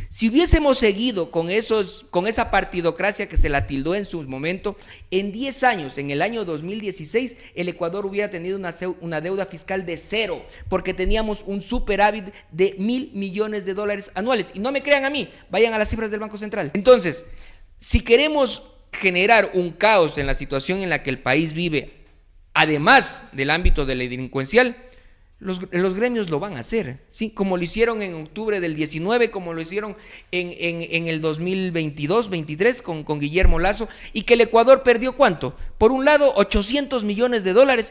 Si hubiésemos seguido con esa partidocracia que se la tildó en su momento, en 10 años, en el año 2016, el Ecuador hubiera tenido una deuda fiscal de cero, porque teníamos un superávit de $1.000 millones anuales. Y no me crean a mí, vayan a las cifras del Banco Central. Entonces, si queremos generar un caos en la situación en la que el país vive, además del ámbito de la delincuencial, los gremios lo van a hacer, ¿sí? Como lo hicieron en octubre del 19, como lo hicieron en el 2022-23 con Guillermo Lasso, y que el Ecuador perdió ¿cuánto? Por un lado $800 millones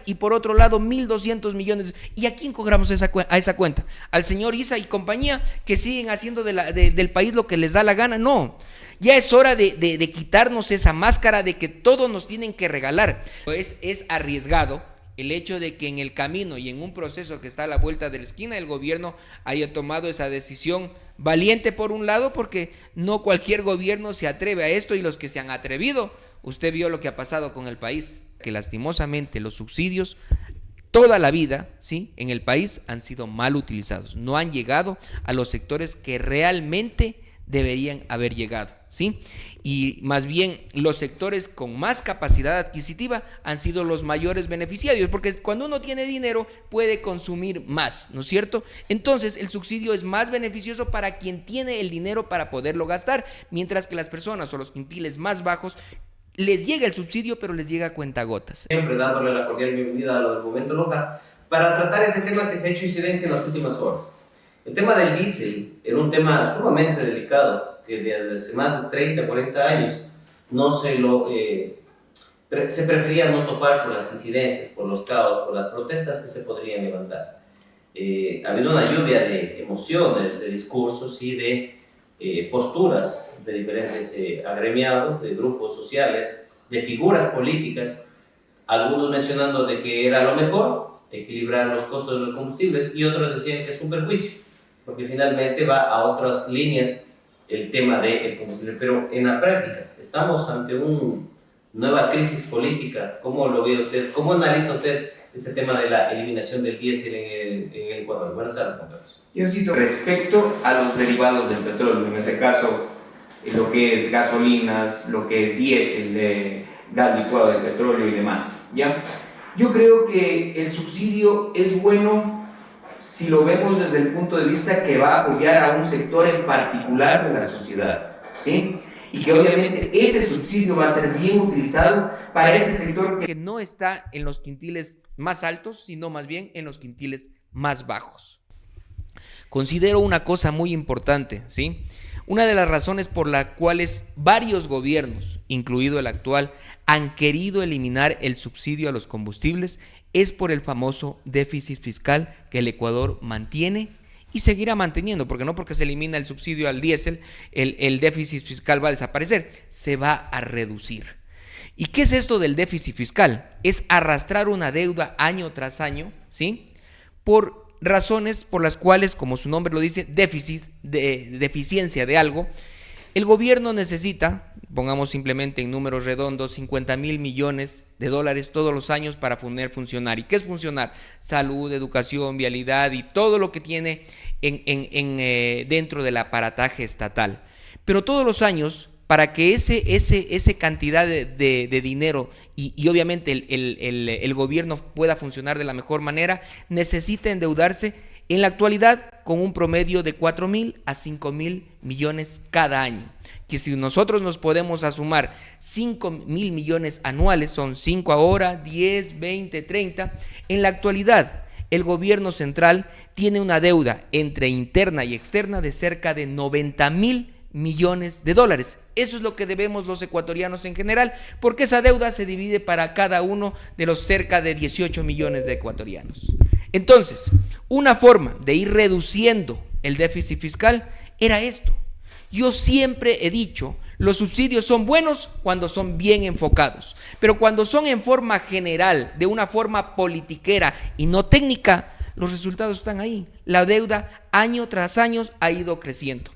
y por otro lado 1.200 millones. ¿Y a quién cobramos a esa cuenta? ¿Al señor Issa y compañía, que siguen haciendo del país lo que les da la gana? No. Ya es hora de quitarnos esa máscara de que todos nos tienen que regalar. Es arriesgado el hecho de que en el camino y en un proceso que está a la vuelta de la esquina, el gobierno haya tomado esa decisión valiente por un lado, porque no cualquier gobierno se atreve a esto, y los que se han atrevido, usted vio lo que ha pasado con el país, que lastimosamente los subsidios toda la vida, ¿sí?, en el país han sido mal utilizados, no han llegado a los sectores que realmente deberían haber llegado, ¿sí? Y más bien los sectores con más capacidad adquisitiva han sido los mayores beneficiarios, porque cuando uno tiene dinero puede consumir más, ¿no es cierto? Entonces el subsidio es más beneficioso para quien tiene el dinero para poderlo gastar, mientras que las personas o los quintiles más bajos les llega el subsidio, pero les llega a cuentagotas. Siempre dándole la cordial bienvenida a lo del Momento Loca para tratar ese tema que se ha hecho incidencia en las últimas horas. El tema del diésel era un tema sumamente delicado, que desde hace más de 30, 40 años se prefería no topar por las incidencias, por los caos, por las protestas que se podrían levantar. Ha habido una lluvia de emociones, de discursos y de posturas de diferentes agremiados, de grupos sociales, de figuras políticas, algunos mencionando de que era lo mejor equilibrar los costos de los combustibles, y otros decían que es un perjuicio, porque finalmente va a otras líneas el tema del combustible. Pero en la práctica, estamos ante una nueva crisis política. ¿Cómo lo ve usted? ¿Cómo analiza usted este tema de la eliminación del diésel en el Ecuador? Buenas tardes, Juan Carlos. Yo cito respecto a los derivados del petróleo, en este caso lo que es gasolinas, lo que es diésel, de gas licuado de petróleo y demás, ¿ya? Yo creo que el subsidio es bueno si lo vemos desde el punto de vista que va a apoyar a un sector en particular de la sociedad, ¿sí? Y que obviamente ese subsidio va a ser bien utilizado para ese sector que no está en los quintiles más altos, sino más bien en los quintiles más bajos. Considero una cosa muy importante, ¿sí? Una de las razones por las cuales varios gobiernos, incluido el actual, han querido eliminar el subsidio a los combustibles es por el famoso déficit fiscal que el Ecuador mantiene y seguirá manteniendo, porque no porque se elimina el subsidio al diésel, el déficit fiscal va a desaparecer, se va a reducir. ¿Y qué es esto del déficit fiscal? Es arrastrar una deuda año tras año, ¿sí?, por razones por las cuales, como su nombre lo dice, deficiencia de algo. El gobierno necesita, pongamos simplemente en números redondos, $50.000 millones todos los años para poder funcionar. ¿Y qué es funcionar? Salud, educación, vialidad y todo lo que tiene dentro del aparataje estatal. Pero todos los años, para que ese cantidad de dinero y obviamente el gobierno pueda funcionar de la mejor manera, necesita endeudarse en la actualidad con un promedio de 4.000 a 5.000 millones cada año, que si nosotros nos podemos sumar 5.000 millones anuales, son 5 ahora, 10, 20, 30, en la actualidad el gobierno central tiene una deuda entre interna y externa de cerca de 90.000 millones de dólares. Eso es lo que debemos los ecuatorianos en general, porque esa deuda se divide para cada uno de los cerca de 18 millones de ecuatorianos. Entonces, una forma de ir reduciendo el déficit fiscal era esto. Yo siempre he dicho, los subsidios son buenos cuando son bien enfocados, pero cuando son en forma general, de una forma politiquera y no técnica, los resultados están ahí. La deuda año tras año ha ido creciendo.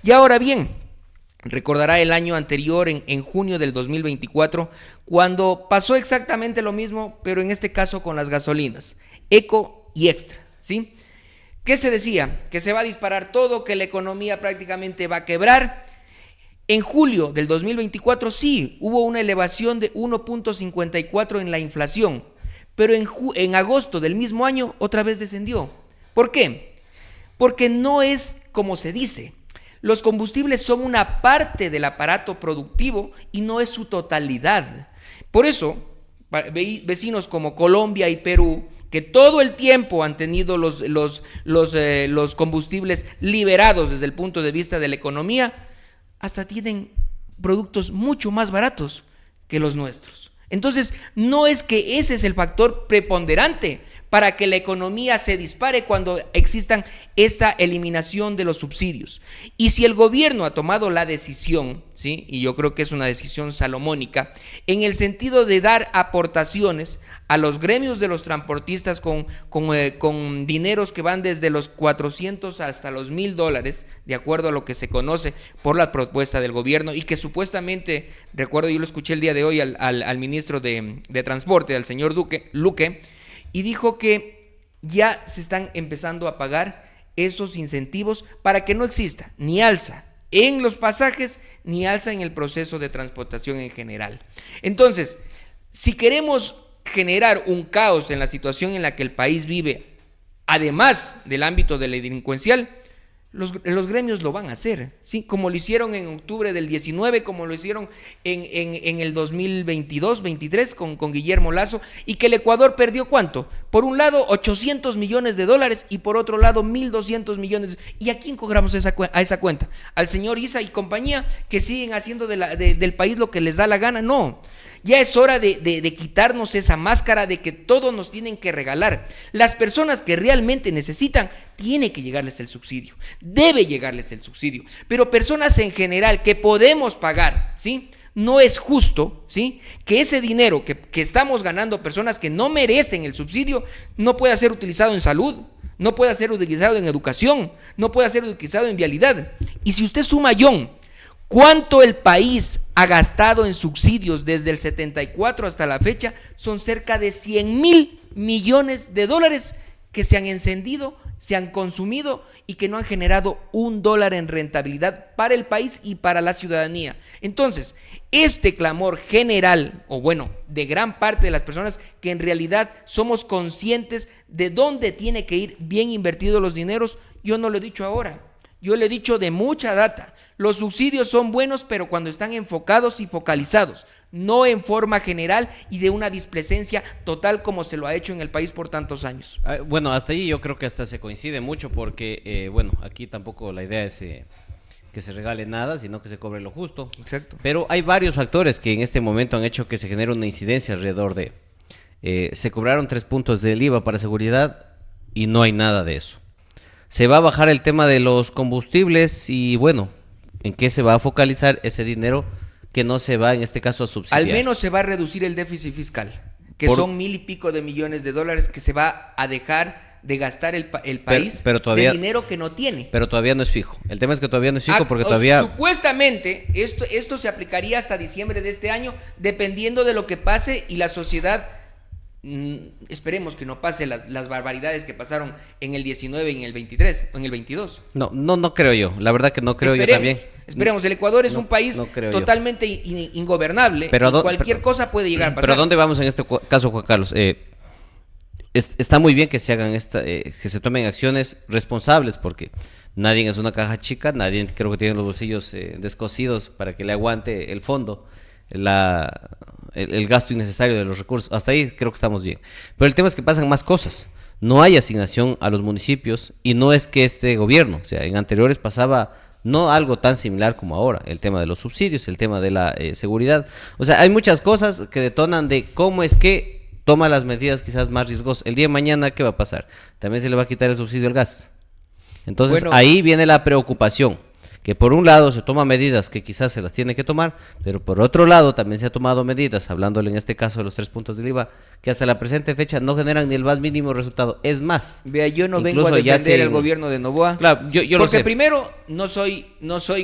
Y ahora bien, recordará el año anterior, en junio del 2024, cuando pasó exactamente lo mismo, pero en este caso con las gasolinas, Eco y Extra, ¿sí? ¿Qué se decía? Que se va a disparar todo, que la economía prácticamente va a quebrar. En julio del 2024 sí, hubo una elevación de 1.54 en la inflación, pero en agosto del mismo año otra vez descendió. ¿Por qué? Porque no es como se dice. Los combustibles son una parte del aparato productivo y no es su totalidad. Por eso, vecinos como Colombia y Perú, que todo el tiempo han tenido los combustibles liberados desde el punto de vista de la economía, hasta tienen productos mucho más baratos que los nuestros. Entonces, no es que ese es el factor preponderante para que la economía se dispare cuando existan esta eliminación de los subsidios. Y si el gobierno ha tomado la decisión, ¿sí? Y yo creo que es una decisión salomónica, en el sentido de dar aportaciones a los gremios de los transportistas con dineros que van desde los 400 hasta los $1,000, de acuerdo a lo que se conoce por la propuesta del gobierno, y que supuestamente, recuerdo, yo lo escuché el día de hoy al ministro de Transporte, al señor Luque, y dijo que ya se están empezando a pagar esos incentivos para que no exista ni alza en los pasajes ni alza en el proceso de transportación en general. Entonces, si queremos generar un caos en la situación en la que el país vive, además del ámbito de la delincuencial, los gremios lo van a hacer, ¿sí? Como lo hicieron en octubre del 19, como lo hicieron en el 2022-23 con Guillermo Lasso, y que el Ecuador perdió ¿cuánto? Por un lado, $800 millones y por otro lado, 1.200 millones. ¿Y a quién cobramos a esa cuenta? ¿Al señor Isa y compañía que siguen haciendo del país lo que les da la gana? No. Ya es hora de quitarnos esa máscara de que todos nos tienen que regalar. Las personas que realmente necesitan, tiene que llegarles el subsidio. Debe llegarles el subsidio. Pero personas en general que podemos pagar, ¿sí? No es justo, ¿sí? Que ese dinero que estamos ganando, personas que no merecen el subsidio, no pueda ser utilizado en salud, no pueda ser utilizado en educación, no pueda ser utilizado en vialidad. Y si usted suma, John, ¿cuánto el país ha gastado en subsidios desde el 74 hasta la fecha? Son cerca de $100,000 millones que se han encendido, se han consumido y que no han generado $1 en rentabilidad para el país y para la ciudadanía. Entonces, este clamor general, o bueno, de gran parte de las personas que en realidad somos conscientes de dónde tiene que ir bien invertidos los dineros, yo no lo he dicho ahora. Yo le he dicho de mucha data, los subsidios son buenos, pero cuando están enfocados y focalizados, no en forma general y de una displicencia total como se lo ha hecho en el país por tantos años. Bueno, hasta ahí yo creo que hasta se coincide mucho porque, aquí tampoco la idea es que se regale nada, sino que se cobre lo justo. Exacto. Pero hay varios factores que en este momento han hecho que se genere una incidencia alrededor de... se cobraron 3 puntos del IVA para seguridad y no hay nada de eso. Se va a bajar el tema de los combustibles y bueno, ¿en qué se va a focalizar ese dinero que no se va en este caso a subsidiar? Al menos se va a reducir el déficit fiscal, que son $1,000 y pico de millones que se va a dejar de gastar el país pero todavía, de dinero que no tiene. Pero todavía no es fijo. El tema es que todavía no es fijo porque todavía... Supuestamente esto se aplicaría hasta diciembre de este año, dependiendo de lo que pase y la sociedad... esperemos que no pase las barbaridades que pasaron en el 19 y en el 23 o en el 22. No creo yo, la verdad que no creo yo también. Esperemos, el Ecuador es un país totalmente ingobernable, pero cualquier cosa puede llegar a pasar. Pero ¿a dónde vamos en este caso, Juan Carlos? Está muy bien que se hagan que se tomen acciones responsables porque nadie es una caja chica, nadie creo que tiene los bolsillos descosidos para que le aguante el fondo, el gasto innecesario de los recursos. Hasta ahí creo que estamos bien. Pero el tema es que pasan más cosas. No hay asignación a los municipios y no es que este gobierno, o sea, en anteriores pasaba no algo tan similar como ahora, el tema de los subsidios, el tema de la seguridad. O sea, hay muchas cosas que detonan de cómo es que toma las medidas quizás más riesgosas. El día de mañana, ¿qué va a pasar? También se le va a quitar el subsidio al gas. Entonces, ahí viene la preocupación. Que por un lado se toman medidas que quizás se las tiene que tomar, pero por otro lado también se ha tomado medidas, hablándole en este caso de los 3 puntos del IVA, que hasta la presente fecha no generan ni el más mínimo resultado. Es más, vea, yo no vengo a defender el gobierno de Noboa, claro, yo porque lo sé. Primero no soy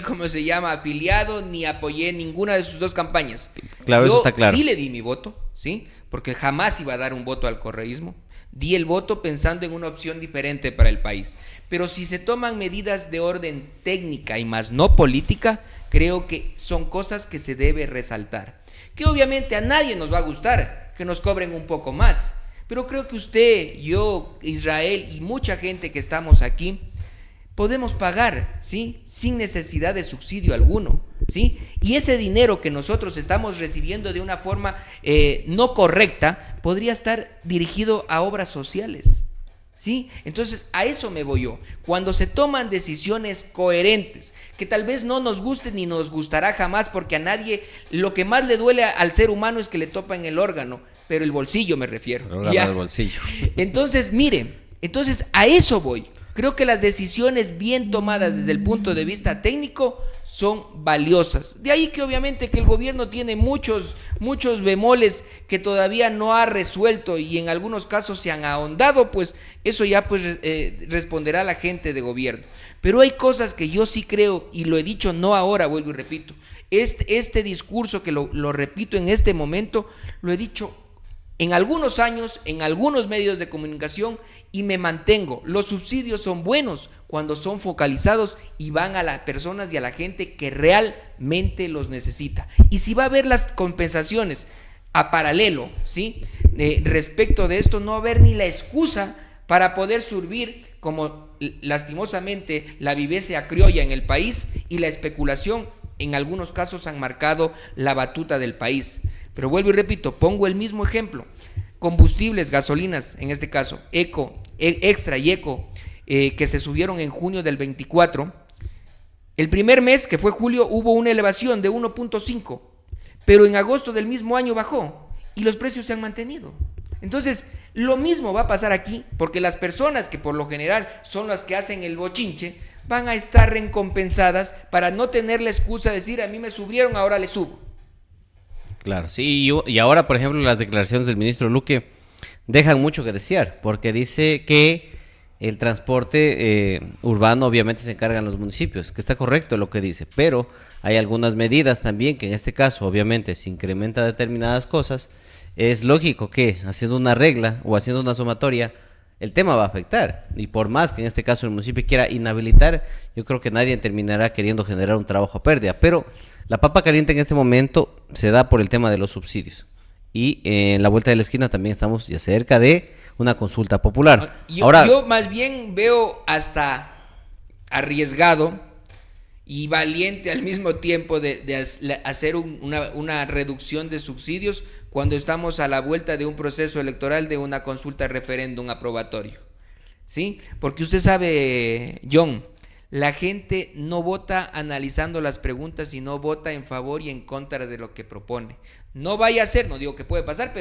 ¿cómo se llama?, afiliado, ni apoyé ninguna de sus 2 campañas. Claro, yo eso está claro. Sí le di mi voto, ¿sí? Porque jamás iba a dar un voto al correísmo. Di el voto pensando en una opción diferente para el país. Pero si se toman medidas de orden técnica y más no política, creo que son cosas que se debe resaltar. Que obviamente a nadie nos va a gustar que nos cobren un poco más. Pero creo que usted, yo, Israel y mucha gente que estamos aquí, podemos pagar, ¿sí? Sin necesidad de subsidio alguno, ¿sí? Y ese dinero que nosotros estamos recibiendo de una forma no correcta, podría estar dirigido a obras sociales, ¿sí? Entonces, a eso me voy yo. Cuando se toman decisiones coherentes, que tal vez no nos gusten ni nos gustará jamás, porque a nadie, lo que más le duele al ser humano es que le topan el órgano, pero el bolsillo me refiero. El órgano del bolsillo. Entonces, mire, a eso voy. Creo que las decisiones bien tomadas desde el punto de vista técnico son valiosas. De ahí que obviamente que el gobierno tiene muchos bemoles que todavía no ha resuelto y en algunos casos se han ahondado, pues eso ya pues responderá la gente de gobierno. Pero hay cosas que yo sí creo, y lo he dicho no ahora, vuelvo y repito, este discurso que lo repito en este momento, lo he dicho en algunos años, en algunos medios de comunicación, y me mantengo. Los subsidios son buenos cuando son focalizados y van a las personas y a la gente que realmente los necesita. Y si va a haber las compensaciones a paralelo, ¿sí? Respecto de esto, no va a haber ni la excusa para poder subir, como lastimosamente la viveza criolla en el país y la especulación en algunos casos han marcado la batuta del país. Pero vuelvo y repito, pongo el mismo ejemplo. Combustibles, gasolinas, en este caso, Extra y Eco, que se subieron en junio del 24. El primer mes, que fue julio, hubo una elevación de 1.5, pero en agosto del mismo año bajó y los precios se han mantenido. Entonces, lo mismo va a pasar aquí, porque las personas que por lo general son las que hacen el bochinche, van a estar recompensadas para no tener la excusa de decir, a mí me subieron, ahora le subo. Claro, sí, y ahora, por ejemplo, las declaraciones del ministro Luque dejan mucho que desear, porque dice que el transporte urbano obviamente se encargan los municipios, que está correcto lo que dice, pero hay algunas medidas también que en este caso, obviamente, si incrementa determinadas cosas, es lógico que haciendo una regla o haciendo una sumatoria, el tema va a afectar, y por más que en este caso el municipio quiera inhabilitar, yo creo que nadie terminará queriendo generar un trabajo a pérdida, pero la papa caliente en este momento se da por el tema de los subsidios. Y en la vuelta de la esquina también estamos ya cerca de una consulta popular. Yo más bien veo hasta arriesgado y valiente al mismo tiempo de hacer una reducción de subsidios cuando estamos a la vuelta de un proceso electoral, de una consulta referéndum aprobatorio, ¿sí? Porque usted sabe, John, la gente no vota analizando las preguntas, sino vota en favor y en contra de lo que propone. No vaya a ser, no digo que puede pasar,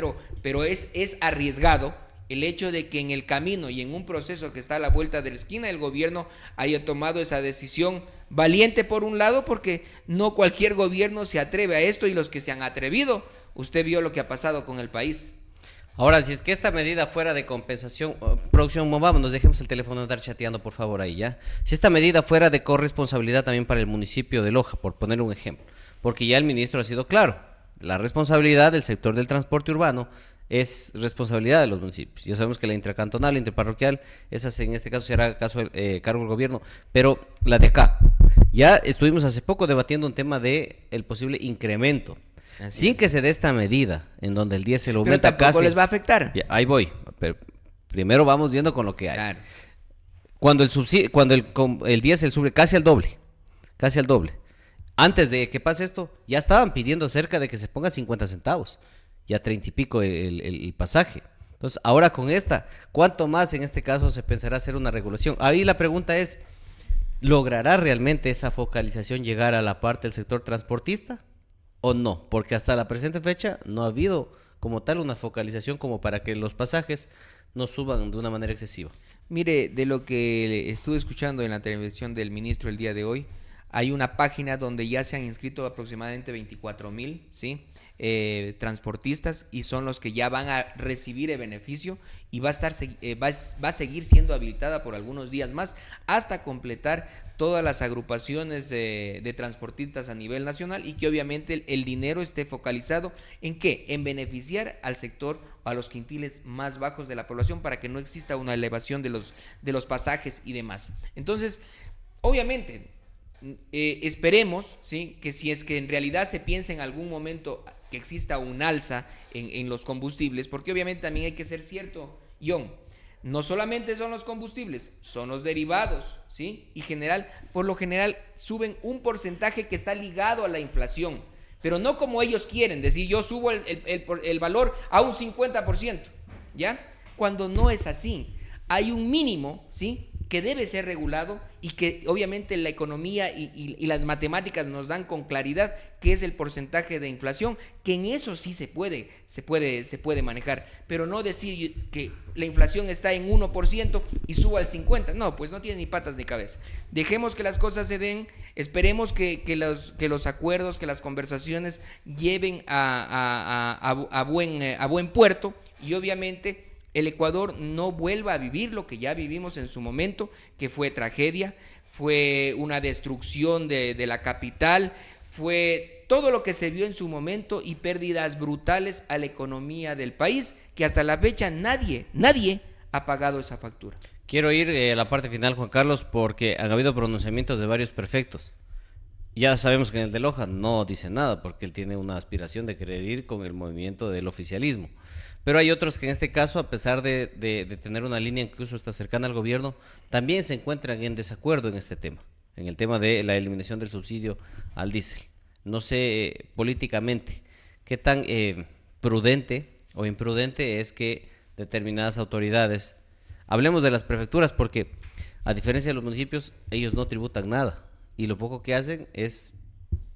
pero es arriesgado el hecho de que en el camino y en un proceso que está a la vuelta de la esquina, el gobierno haya tomado esa decisión valiente por un lado, porque no cualquier gobierno se atreve a esto, y los que se han atrevido, usted vio lo que ha pasado con el país. Ahora, si es que esta medida fuera de compensación, producción, movámonos, dejemos el teléfono de andar chateando, por favor, ahí ya. Si esta medida fuera de corresponsabilidad también para el municipio de Loja, por poner un ejemplo, porque ya el ministro ha sido claro, la responsabilidad del sector del transporte urbano es responsabilidad de los municipios. Ya sabemos que la intracantonal, la interparroquial, esas en este caso será cargo del gobierno, pero la de acá, ya estuvimos hace poco debatiendo un tema de el posible incremento. Así sin es. Que se dé esta medida, en donde el diésel aumenta casi... Pero tampoco les va a afectar. Ya, ahí voy, pero primero vamos viendo con lo que hay. Claro. Cuando el diésel sube casi al doble, antes de que pase esto, ya estaban pidiendo cerca de que se ponga 50 centavos, ya 30 y pico el pasaje. Entonces, ahora con esta, ¿cuánto más en este caso se pensará hacer una regulación? Ahí la pregunta es, ¿logrará realmente esa focalización llegar a la parte del sector transportista? ¿O no? Porque hasta la presente fecha no ha habido como tal una focalización como para que los pasajes no suban de una manera excesiva. Mire, de lo que estuve escuchando en la televisión del ministro el día de hoy, Hay una página donde ya se han inscrito aproximadamente 24,000, ¿sí? Transportistas, y son los que ya van a recibir el beneficio, y va a seguir siendo habilitada por algunos días más hasta completar todas las agrupaciones de transportistas a nivel nacional, y que obviamente el dinero esté focalizado ¿en qué? En beneficiar al sector, a los quintiles más bajos de la población, para que no exista una elevación de los pasajes y demás. Entonces, obviamente, esperemos, ¿sí?, que si es que en realidad se piensa en algún momento que exista un alza en los combustibles, porque obviamente también hay que ser cierto, John, no solamente son los combustibles, son los derivados, ¿sí? Y por lo general suben un porcentaje que está ligado a la inflación, pero no como ellos quieren, decir yo subo el valor a un 50%, ¿ya? Cuando no es así, hay un mínimo, ¿sí?, que debe ser regulado, y que obviamente la economía y las matemáticas nos dan con claridad que es el porcentaje de inflación, que en eso sí se puede manejar, pero no decir que la inflación está en 1% y suba al 50%, no, pues no tiene ni patas ni cabeza. Dejemos que las cosas se den, esperemos que los acuerdos, que las conversaciones lleven a buen puerto, y obviamente el Ecuador no vuelva a vivir lo que ya vivimos en su momento, que fue tragedia, fue una destrucción de la capital, fue todo lo que se vio en su momento, y pérdidas brutales a la economía del país, que hasta la fecha nadie ha pagado esa factura. Quiero ir a la parte final, Juan Carlos, porque han habido pronunciamientos de varios prefectos. Ya sabemos que en el de Loja no dice nada, porque él tiene una aspiración de querer ir con el movimiento del oficialismo. Pero hay otros que en este caso, a pesar de tener una línea incluso está cercana al gobierno, también se encuentran en desacuerdo en este tema, en el tema de la eliminación del subsidio al diésel. No sé políticamente qué tan prudente o imprudente es que determinadas autoridades, hablemos de las prefecturas, porque a diferencia de los municipios, ellos no tributan nada, y lo poco que hacen es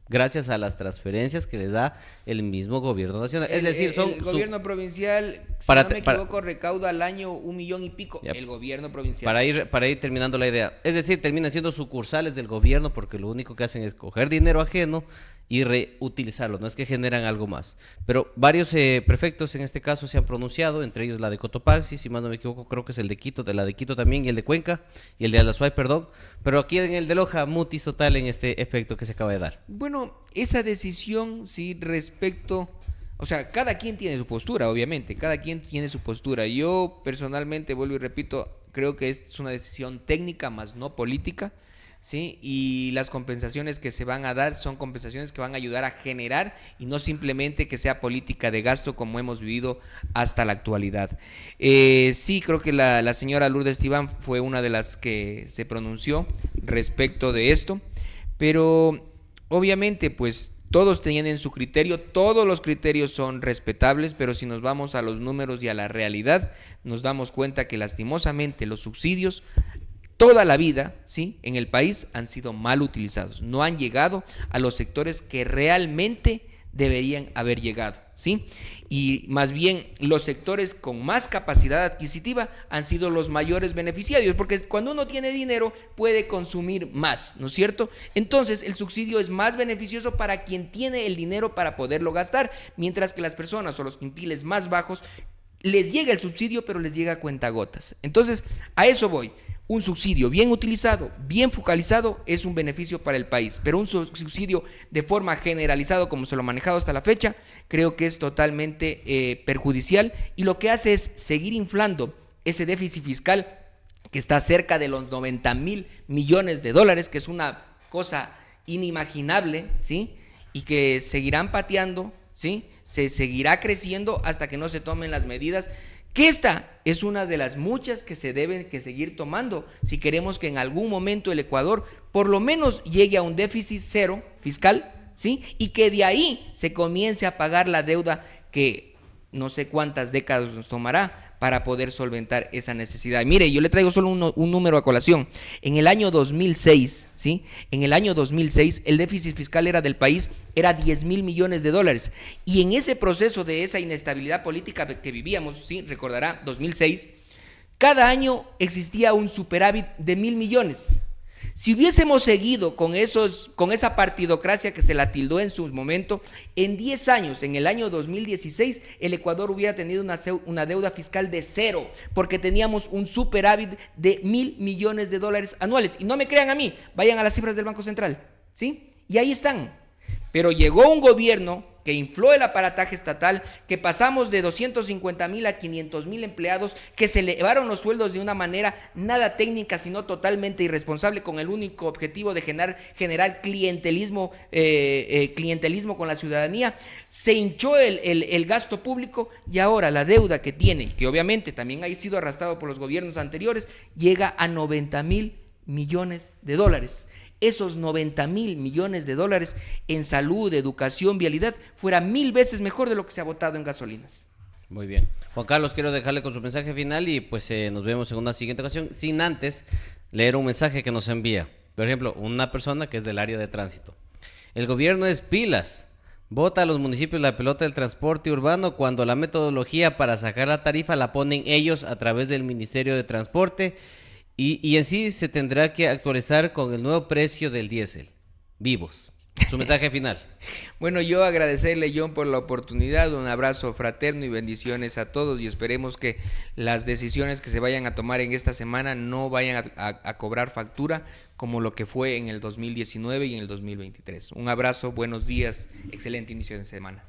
gracias a las transferencias que les da el mismo gobierno nacional. Es decir, el gobierno provincial, si no me equivoco, recauda al año 1 millón y pico. Ya, el gobierno provincial. Para ir terminando la idea. Es decir, terminan siendo sucursales del gobierno, porque lo único que hacen es coger dinero ajeno y reutilizarlo, no es que generan algo más. Pero varios prefectos en este caso se han pronunciado, entre ellos la de Cotopaxi, si más no me equivoco, creo que es el de Quito, la de Quito también, y el de Cuenca, y el de Alazuay, perdón. Pero aquí en el de Loja, mutis total en este efecto que se acaba de dar. Bueno, esa decisión, sí, respecto, o sea, cada quien tiene su postura, obviamente, cada quien tiene su postura. Yo personalmente, vuelvo y repito, creo que es una decisión técnica más no política, ¿sí? Y las compensaciones que se van a dar son compensaciones que van a ayudar a generar, y no simplemente que sea política de gasto como hemos vivido hasta la actualidad. Sí, creo que la señora Lourdes Tibán fue una de las que se pronunció respecto de esto, pero obviamente pues todos tienen su criterio, todos los criterios son respetables, pero si nos vamos a los números y a la realidad, nos damos cuenta que lastimosamente los subsidios toda la vida, ¿sí?, en el país han sido mal utilizados, no han llegado a los sectores que realmente deberían haber llegado, ¿sí? Y más bien los sectores con más capacidad adquisitiva han sido los mayores beneficiarios, porque cuando uno tiene dinero puede consumir más, ¿no es cierto? Entonces el subsidio es más beneficioso para quien tiene el dinero para poderlo gastar, mientras que las personas o los quintiles más bajos les llega el subsidio, pero les llega a cuentagotas. Entonces, a eso voy. Un subsidio bien utilizado, bien focalizado, es un beneficio para el país, pero un subsidio de forma generalizado, como se lo ha manejado hasta la fecha, creo que es totalmente perjudicial, y lo que hace es seguir inflando ese déficit fiscal que está cerca de los 90,000 millones de dólares, que es una cosa inimaginable, ¿sí? Y que seguirán pateando, ¿sí? Se seguirá creciendo hasta que no se tomen las medidas, que esta es una de las muchas que se deben que seguir tomando si queremos que en algún momento el Ecuador por lo menos llegue a un déficit cero fiscal, ¿sí? Y que de ahí se comience a pagar la deuda que no sé cuántas décadas nos tomará para poder solventar esa necesidad. Mire, yo le traigo solo un número a colación. En el año 2006, ¿sí? En el año 2006, el déficit fiscal del país era 10,000 millones de dólares. Y en ese proceso de esa inestabilidad política que vivíamos, ¿sí? Recordará, 2006, cada año existía un superávit de 1,000 millones. Si hubiésemos seguido con esa partidocracia que se la tildó en su momento, en 10 años, en el año 2016, el Ecuador hubiera tenido una deuda fiscal de 0, porque teníamos un superávit de $1.000 millones anuales. Y no me crean a mí, vayan a las cifras del Banco Central, ¿sí? Y ahí están. Pero llegó un gobierno que infló el aparataje estatal, que pasamos de 250,000 a 500,000 empleados, que se elevaron los sueldos de una manera nada técnica, sino totalmente irresponsable, con el único objetivo de generar clientelismo con la ciudadanía. Se hinchó el gasto público y ahora la deuda que tiene, que obviamente también ha sido arrastrado por los gobiernos anteriores, llega a $90,000 millones. Esos $90,000 millones en salud, educación, vialidad, fuera 1000 veces mejor de lo que se ha votado en gasolinas. Muy bien. Juan Carlos, quiero dejarle con su mensaje final y pues nos vemos en una siguiente ocasión, sin antes leer un mensaje que nos envía. Por ejemplo, una persona que es del área de tránsito. El gobierno es pilas. Bota a los municipios la pelota del transporte urbano cuando la metodología para sacar la tarifa la ponen ellos a través del Ministerio de Transporte. Y en sí se tendrá que actualizar con el nuevo precio del diésel. Vivos. Su mensaje final. Bueno, yo agradecerle, John, por la oportunidad. Un abrazo fraterno y bendiciones a todos, y esperemos que las decisiones que se vayan a tomar en esta semana no vayan a cobrar factura como lo que fue en el 2019 y en el 2023. Un abrazo, buenos días, excelente inicio de semana.